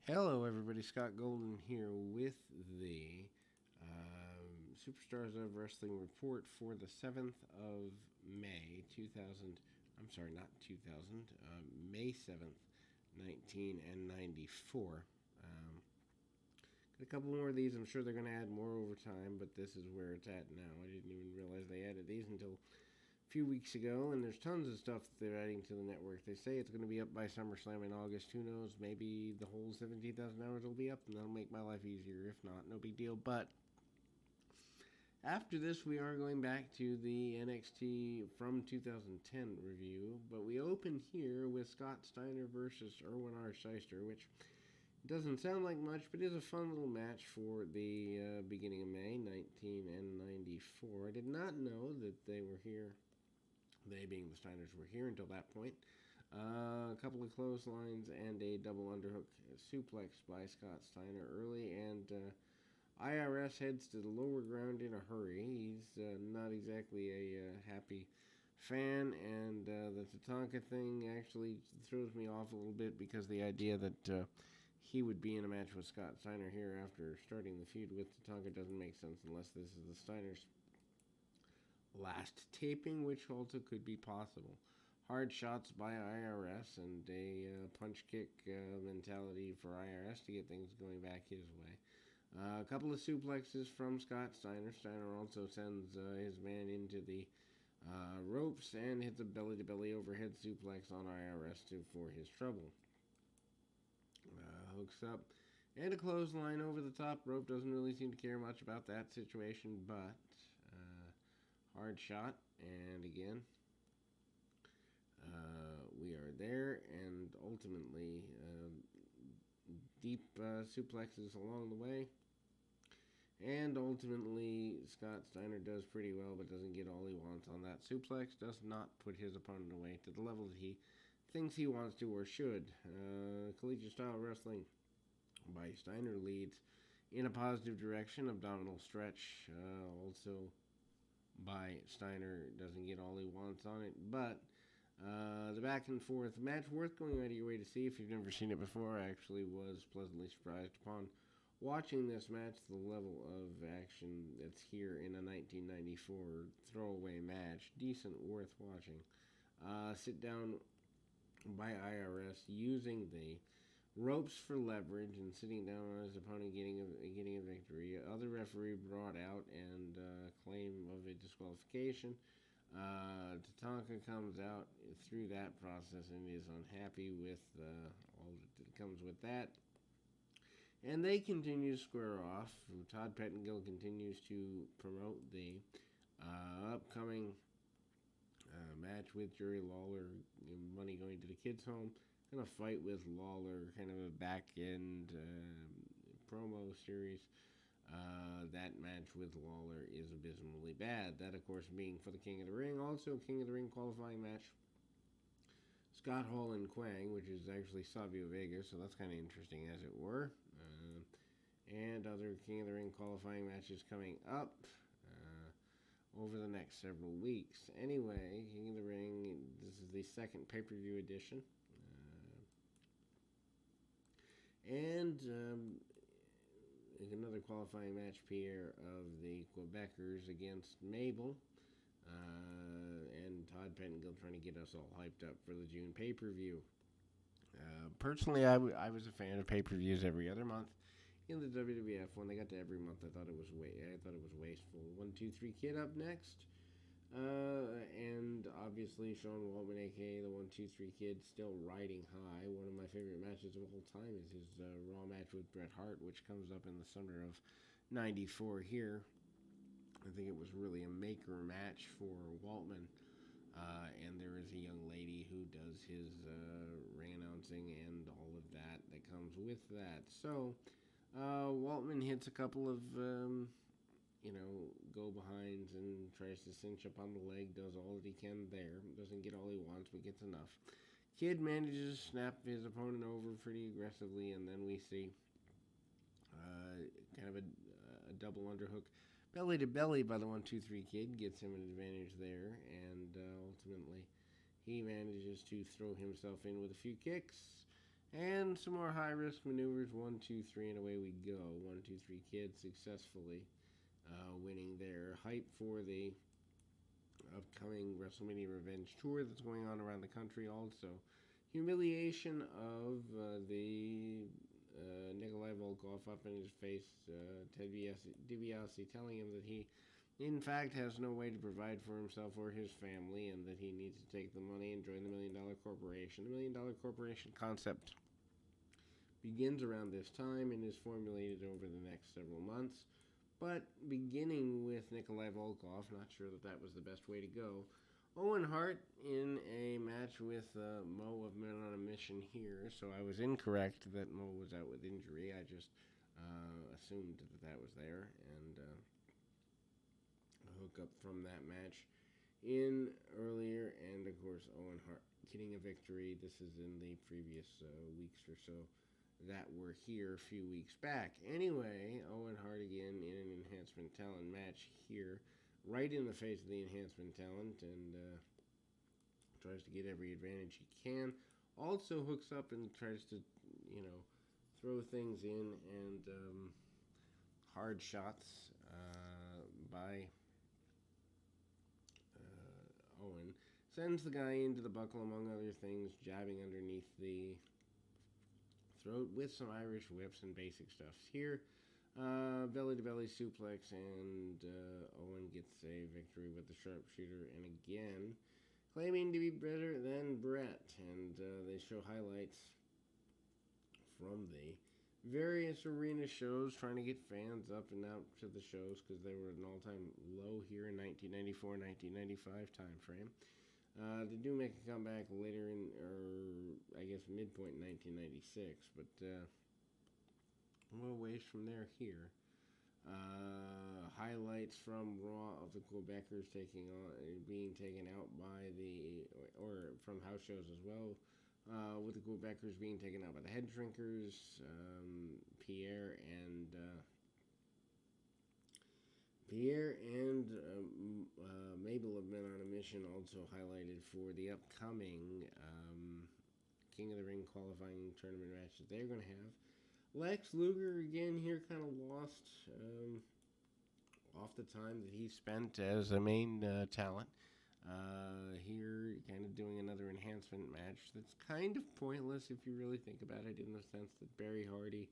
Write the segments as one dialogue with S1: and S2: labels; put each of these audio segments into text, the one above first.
S1: Hello, everybody. Scott Golden here with the Superstars of Wrestling report for the 7th of May, 2000. I'm sorry, not 2000, May 7th, 1994. Got a couple more of these. I'm sure they're going to add more over time, but this is where it's at now. I didn't even realize they added these until few weeks ago, and there's tons of stuff they're adding to the network. They say it's going to be up by SummerSlam in August. Who knows? Maybe the whole 17,000 hours will be up, and that'll make my life easier. If not, no big deal. But after this, we are going back to the NXT from 2010 review. But we open here with Scott Steiner versus Irwin R. Shyster, which doesn't sound like much, but is a fun little match for the beginning of May, 1994. I did not know that they were here. They, being the Steiners, were here until that point. A couple of clotheslines and a double underhook suplex by Scott Steiner early, and IRS heads to the lower ground in a hurry. He's not exactly a happy fan, and the Tatanka thing actually throws me off a little bit because the idea that he would be in a match with Scott Steiner here after starting the feud with Tatanka doesn't make sense unless this is the Steiners' last taping, which also could be possible. Hard shots by IRS and a punch kick mentality for IRS to get things going back his way. A couple of suplexes from Scott Steiner. Steiner also sends his man into the ropes and hits a belly to belly overhead suplex on IRS for his trouble. Hooks up and a clothesline over the top rope. Doesn't really seem to care much about that situation, but hard shot, and again, we are there, and ultimately, deep suplexes along the way. And ultimately, Scott Steiner does pretty well, but doesn't get all he wants on that suplex. Does not put his opponent away to the level that he thinks he wants to or should. Collegiate style wrestling by Steiner leads in a positive direction. Abdominal stretch also by Steiner, doesn't get all he wants on it, but the back and forth match worth going out of your way to see if you've never seen it before. I actually was pleasantly surprised upon watching this match, the level of action that's here in a 1994 throwaway match. Decent, worth watching. Sit down by IRS using the ropes for leverage and sitting down on his opponent getting a victory. Other referee brought out and claim of a disqualification. Tatanka comes out through that process and is unhappy with all that comes with that. And they continue to square off. Todd Pettengill continues to promote the upcoming match with Jerry Lawler, money going to the kids' home. Kind of fight with Lawler, kind of a back end promo series. That match with Lawler is abysmally bad. That, of course, being for the King of the Ring. Also, King of the Ring qualifying match. Scott Hall and Quang, which is actually Savio Vega, so that's kind of interesting, as it were. And other King of the Ring qualifying matches coming up over the next several weeks. Anyway, King of the Ring, this is the second pay-per-view edition. And another qualifying match, Pierre, of the Quebecers against Mabel. And Todd Pettengill trying to get us all hyped up for the June pay-per-view. Personally, I was a fan of pay-per-views every other month. In the WWF, when they got to every month, I thought it was wasteful. 1, 2, 3 Kid up next. And obviously Sean Waltman, aka the 1, 2, 3 Kid, still riding high. One of my favorite matches of all time is his Raw match with Bret Hart, which comes up in the summer of '94 here. I think it was really a maker match for Waltman. And there is a young lady who does his ring announcing and all of that comes with that. So Waltman hits a couple of go behinds and tries to cinch up on the leg, does all that he can there. Doesn't get all he wants, but gets enough. Kid manages to snap his opponent over pretty aggressively, and then we see kind of a double underhook. Belly to belly by the 1, 2, 3 Kid gets him an advantage there, and ultimately he manages to throw himself in with a few kicks And some more high-risk maneuvers. 1, 2, 3, and away we go. 1, 2, 3 kids successfully winning their hype for the upcoming WrestleMania Revenge Tour that's going on around the country. Also, humiliation of the Nikolai Volkov up in his face. Ted DiBiase telling him that he, in fact, has no way to provide for himself or his family, and that he needs to take the money and join the $1 Million Corporation. The $1 Million Corporation concept begins around this time and is formulated over the next several months. But beginning with Nikolai Volkov, not sure that was the best way to go. Owen Hart in a match with Mo of Men on a Mission here, so I was incorrect that Mo was out with injury. I just assumed that was there, and a hookup from that match in earlier, and of course Owen Hart getting a victory. This is in the previous weeks or so that were here a few weeks back. Anyway, Owen Hart again in an Enhancement Talent match here, right in the face of the Enhancement Talent, and tries to get every advantage he can. Also hooks up and tries to, throw things in, and hard shots by Owen. Sends the guy into the buckle, among other things, jabbing underneath the throat with some Irish whips and basic stuffs here. Belly-to-belly suplex, and Owen gets a victory with the sharpshooter, and again, claiming to be better than Brett. And they show highlights from the various arena shows, trying to get fans up and out to the shows, because they were at an all-time low here in 1994-1995 time frame. They do make a comeback later in, or I guess midpoint in 1996, but a little ways from there here. Highlights from Raw of the Quebecers being taken out by or from house shows as well, with the Quebecers being taken out by the Head Shrinkers, Pierre and Mabel of Men on a Mission, also highlighted for the upcoming King of the Ring qualifying tournament match that they're going to have. Lex Luger again here kind of lost off the time that he spent as a main talent. Here kind of doing another enhancement match that's kind of pointless if you really think about it, in the sense that Barry Hardy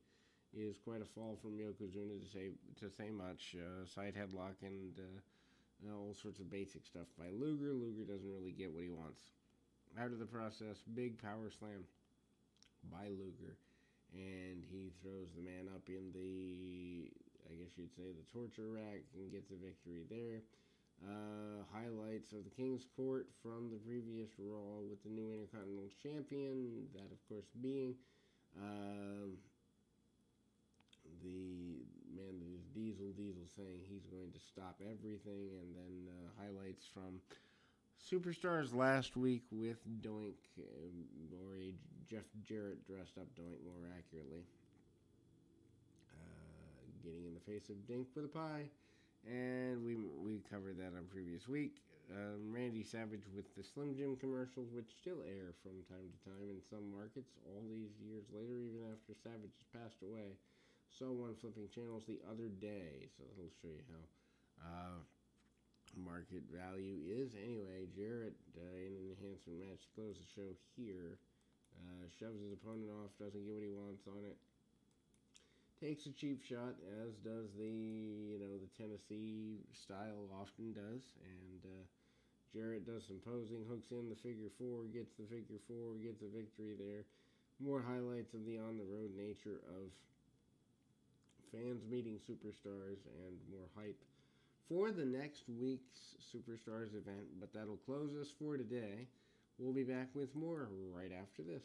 S1: is quite a fall from Yokozuna to say much. Side headlock and all sorts of basic stuff by Luger. Luger doesn't really get what he wants out of the process. Big power slam by Luger, and he throws the man up in the, I guess you'd say, the torture rack, and gets a victory there. Highlights of the King's Court from the previous Raw with the new Intercontinental Champion, that of course being the man that is Diesel saying he's going to stop everything, and then highlights from Superstars last week with Doink, or a Jeff Jarrett dressed up Doink more accurately, getting in the face of Dink with a pie, and we covered that on previous week. Randy Savage with the Slim Jim commercials, which still air from time to time in some markets all these years later, even after Savage has passed away. Saw one flipping channels the other day, so that'll show you how market value is. Anyway, Jarrett in an enhancement match to close the show here, shoves his opponent off, doesn't get what he wants on it, takes a cheap shot, as does the Tennessee style often does, and Jarrett does some posing, hooks in the figure four, gets the figure four, gets a victory there. More highlights of the on-the-road nature of fans meeting Superstars, and more hype for the next week's Superstars event. But that'll close us for today. We'll be back with more right after this.